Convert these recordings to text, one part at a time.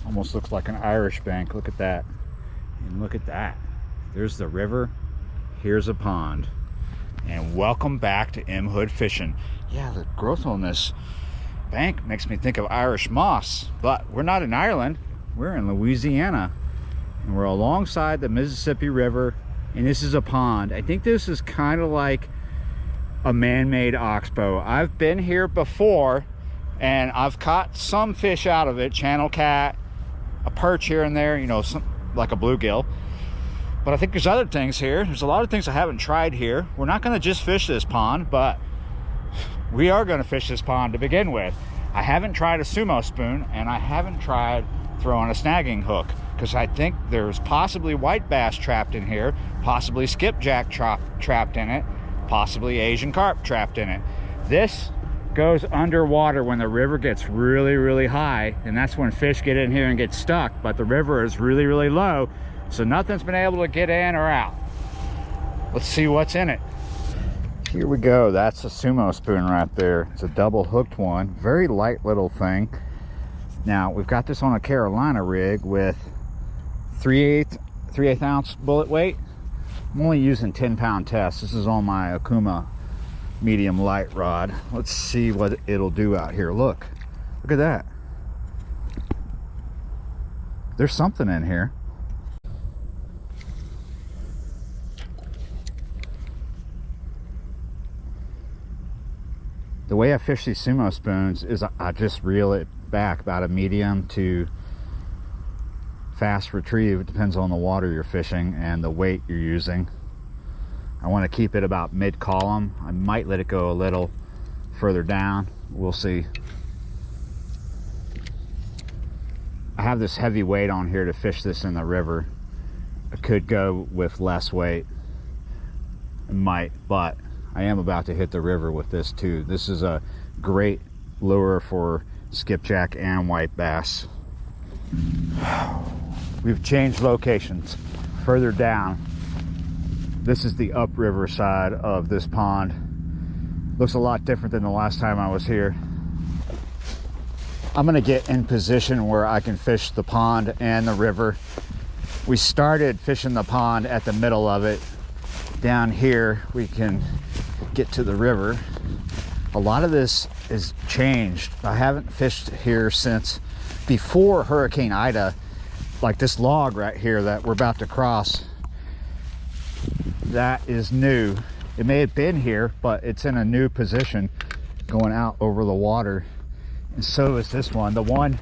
Almost looks like an Irish bank. Look at that. And look at that. There's the river. Here's a pond. And welcome back to M Hood Fishing. Yeah, the growth on this bank makes me think of Irish moss, but we're not in Ireland. We're in Louisiana, and we're alongside the Mississippi River, and this is a pond. I think this is kind of like a man-made oxbow. I've been here before, and I've caught some fish out of it, channel cat, a perch here and there, you know, some, like a bluegill. But I think there's other things here. There's a lot of things I haven't tried here. We're not going to just fish this pond, but we are going to fish this pond to begin with. I haven't tried a Sumo spoon, and I haven't tried throwing a snagging hook, because I think there's possibly white bass trapped in here, possibly skipjack trapped in it, possibly Asian carp trapped in it. This goes underwater when the river gets really, really high, and that's when fish get in here and get stuck, but the river is really, really low, so nothing's been able to get in or out. Let's see what's in it. Here we go. That's a Sumo spoon right there. It's a double hooked one. Very light little thing. Now, we've got this on a Carolina rig with 3/8 ounce bullet weight. I'm only using 10-pound tests. This is on my Okuma medium light rod. Let's see what it'll do out here. Look at that. There's something in here. The way I fish these Sumo spoons is I just reel it back about a medium to fast retrieve. It depends on the water you're fishing and the weight you're using. I want to keep it about mid-column. I might let it go a little further down. We'll see. I have this heavy weight on here to fish this in the river. I could go with less weight. I might, but I am about to hit the river with this too. This is a great lure for skipjack and white bass. We've changed locations further down. This is the upriver side of this pond. Looks a lot different than the last time I was here. I'm gonna get in position where I can fish the pond and the river. We started fishing the pond at the middle of it. Down here we can get to the river. A lot of this is changed. I haven't fished here since before Hurricane Ida. Like this log right here that we're about to cross, that is new. It may have been here, but it's in a new position going out over the water. And so is this one. The one,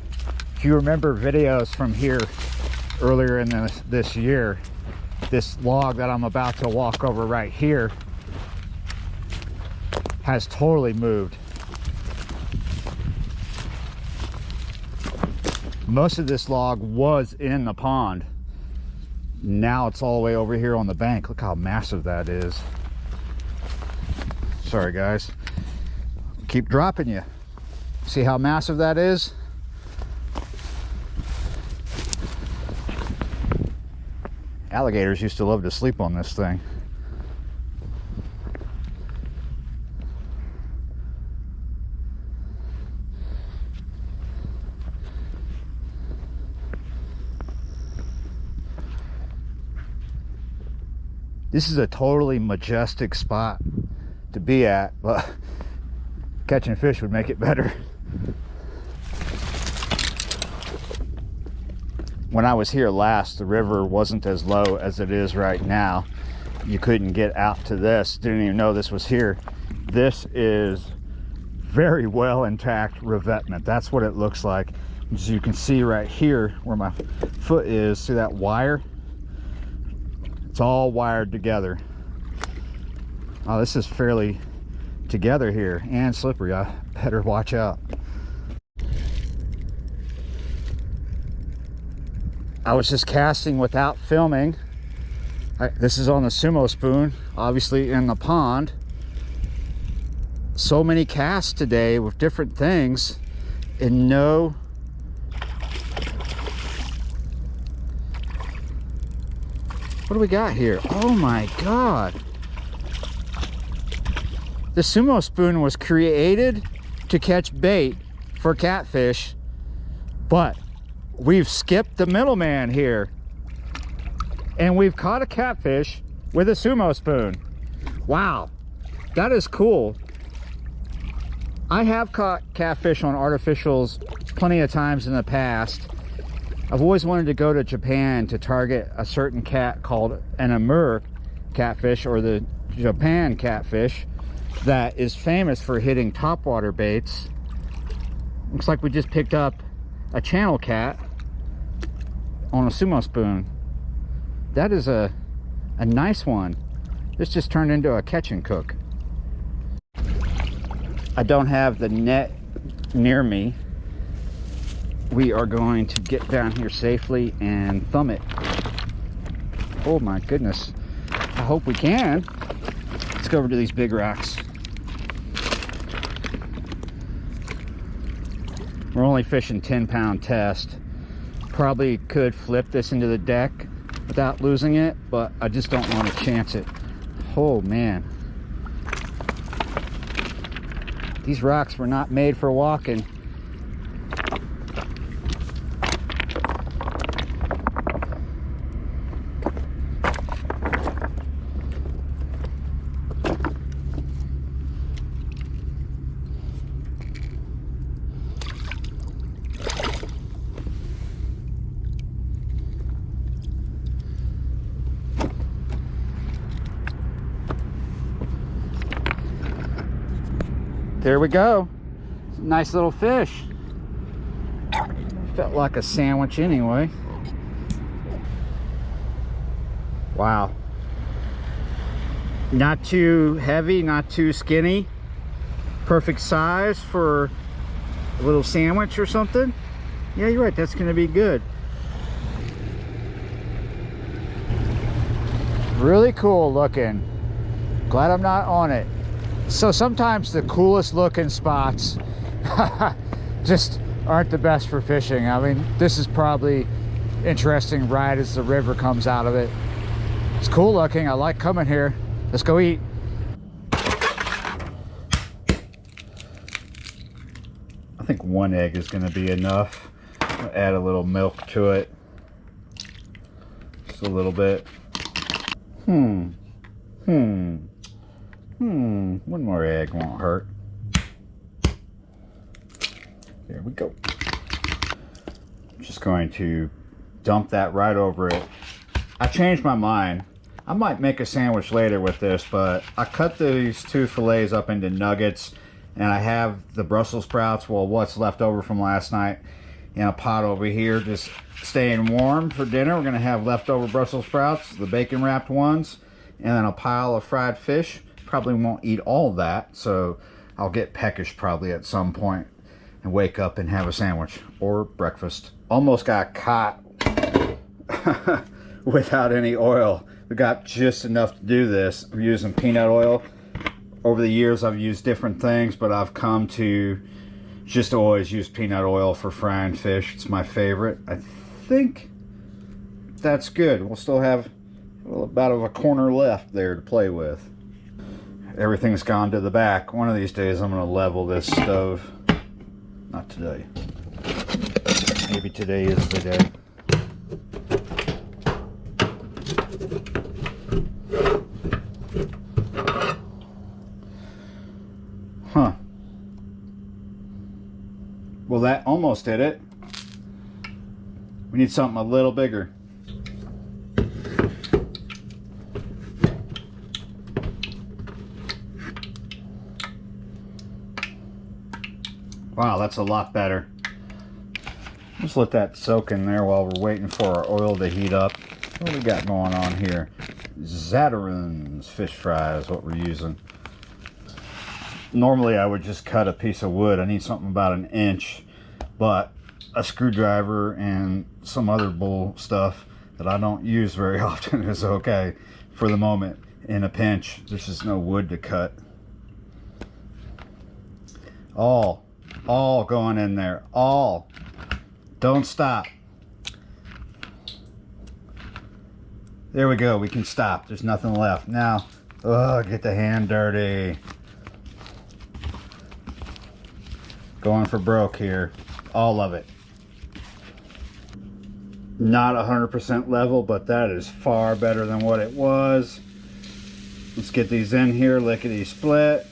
if you remember videos from here earlier in this year, this log that I'm about to walk over right here has totally moved. Most of this log was in the pond. Now it's all the way over here on the bank. Look how massive that is. Sorry guys, keep dropping you. See how massive that is? Alligators used to love to sleep on this thing. This is a totally majestic spot to be at, but catching fish would make it better. When I was here last, the river wasn't as low as it is right now. You couldn't get out to this. Didn't even know this was here. This is very well intact revetment. That's what it looks like. As you can see right here where my foot is, see that wire? It's all wired together. Oh, this is fairly together here and slippery. I better watch out. I was just casting without filming. This is on the Sumo spoon, obviously in the pond. So many casts today with different things and no what do we got here? Oh my God. The Sumo spoon was created to catch bait for catfish, but we've skipped the middleman here. And we've caught a catfish with a Sumo spoon. Wow, that is cool. I have caught catfish on artificials plenty of times in the past. I've always wanted to go to Japan to target a certain cat called an Amur catfish, or the Japan catfish, that is famous for hitting topwater baits. Looks like we just picked up a channel cat on a Sumo spoon. That is a nice one. This just turned into a catch and cook. I don't have the net near me. We are going to get down here safely and thumb it. Oh my goodness. I hope we can. Let's go over to these big rocks. We're only fishing 10-pound test. Probably could flip this into the deck without losing it, but I just don't want to chance it. Oh man. These rocks were not made for walking. There we go. Nice little fish. Felt like a sandwich anyway. Wow. Not too heavy, not too skinny. Perfect size for a little sandwich or something. Yeah, you're right, that's gonna be good. Really cool looking. Glad I'm not on it. So sometimes the coolest looking spots just aren't the best for fishing. I mean, this is probably interesting right as the river comes out of it. It's cool looking. I like coming here. Let's go eat. I think one egg is going to be enough. I'll add a little milk to it. Just a little bit. One more egg won't hurt. There we go. Just going to dump that right over it. I changed my mind. I might make a sandwich later with this, but I cut these two fillets up into nuggets, and I have the Brussels sprouts, well, what's left over from last night, in a pot over here, just staying warm for dinner. We're gonna have leftover Brussels sprouts, the bacon wrapped ones, and then a pile of fried fish. Probably won't eat all of that, so I'll get peckish probably at some point and wake up and have a sandwich or breakfast. Almost got caught without any oil. We got just enough to do this. I'm using peanut oil. Over the years I've used different things, but I've come to just always use peanut oil for frying fish. It's my favorite. I think that's good. We'll still have about a corner left there to play with. Everything's gone to the back. One of these days I'm going to level this stove. Not today. Maybe today is the day. Huh. Well, that almost did it. We need something a little bigger. Wow, that's a lot better. Just let that soak in there while we're waiting for our oil to heat up. What do we got going on here? Zatarain's fish fry is what we're using. Normally I would just cut a piece of wood. I need something about an inch, but a screwdriver and some other bull stuff that I don't use very often is okay for the moment. In a pinch, there's just no wood to cut. All going in there. All. Don't stop. There we go. We can stop. There's nothing left. Now, oh, get the hand dirty. Going for broke here. All of it. Not 100% level, but that is far better than what it was. Let's get these in here, lickety split.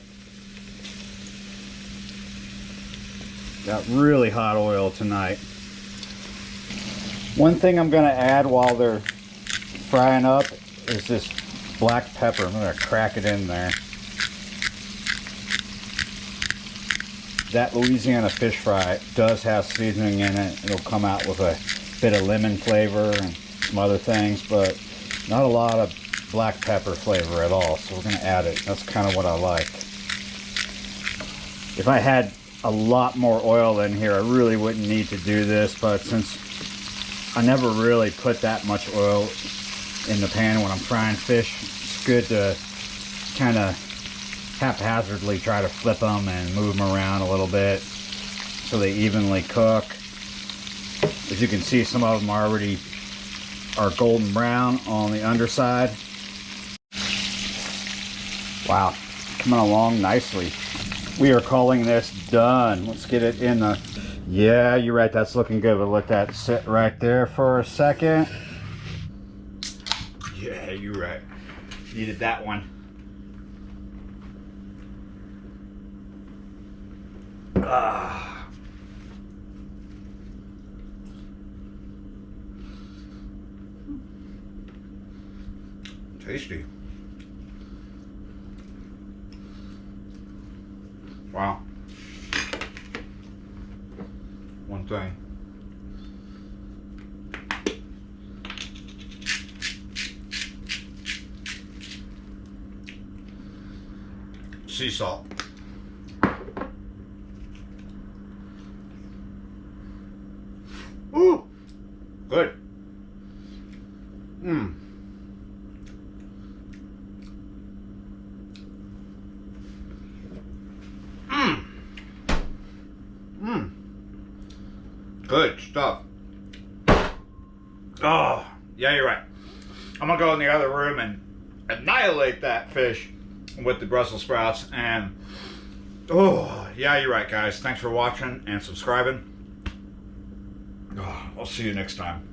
Got really hot oil tonight. One thing I'm gonna add while they're frying up is this black pepper. I'm gonna crack it in there. That Louisiana fish fry does have seasoning in it. It'll come out with a bit of lemon flavor and some other things, but not a lot of black pepper flavor at all. So we're gonna add it. That's kind of what I like. If I had a lot more oil in here, I really wouldn't need to do this, but since I never really put that much oil in the pan when I'm frying fish, it's good to kind of haphazardly try to flip them and move them around a little bit so they evenly cook. As you can see, some of them already are golden brown on the underside. Wow, coming along nicely. We are calling this done. Let's get it in the... Yeah, you're right, that's looking good, but let that sit right there for a second. Yeah, you're right. Needed that one. Ah. Tasty. Wow. One thing. Sea salt. Ooh, good. Mmm. Mmm. Mmm. Good stuff. Oh, yeah, you're right. I'm gonna go in the other room and annihilate that fish with the Brussels sprouts. And oh, yeah, you're right, guys. Thanks for watching and subscribing. Oh, I'll see you next time.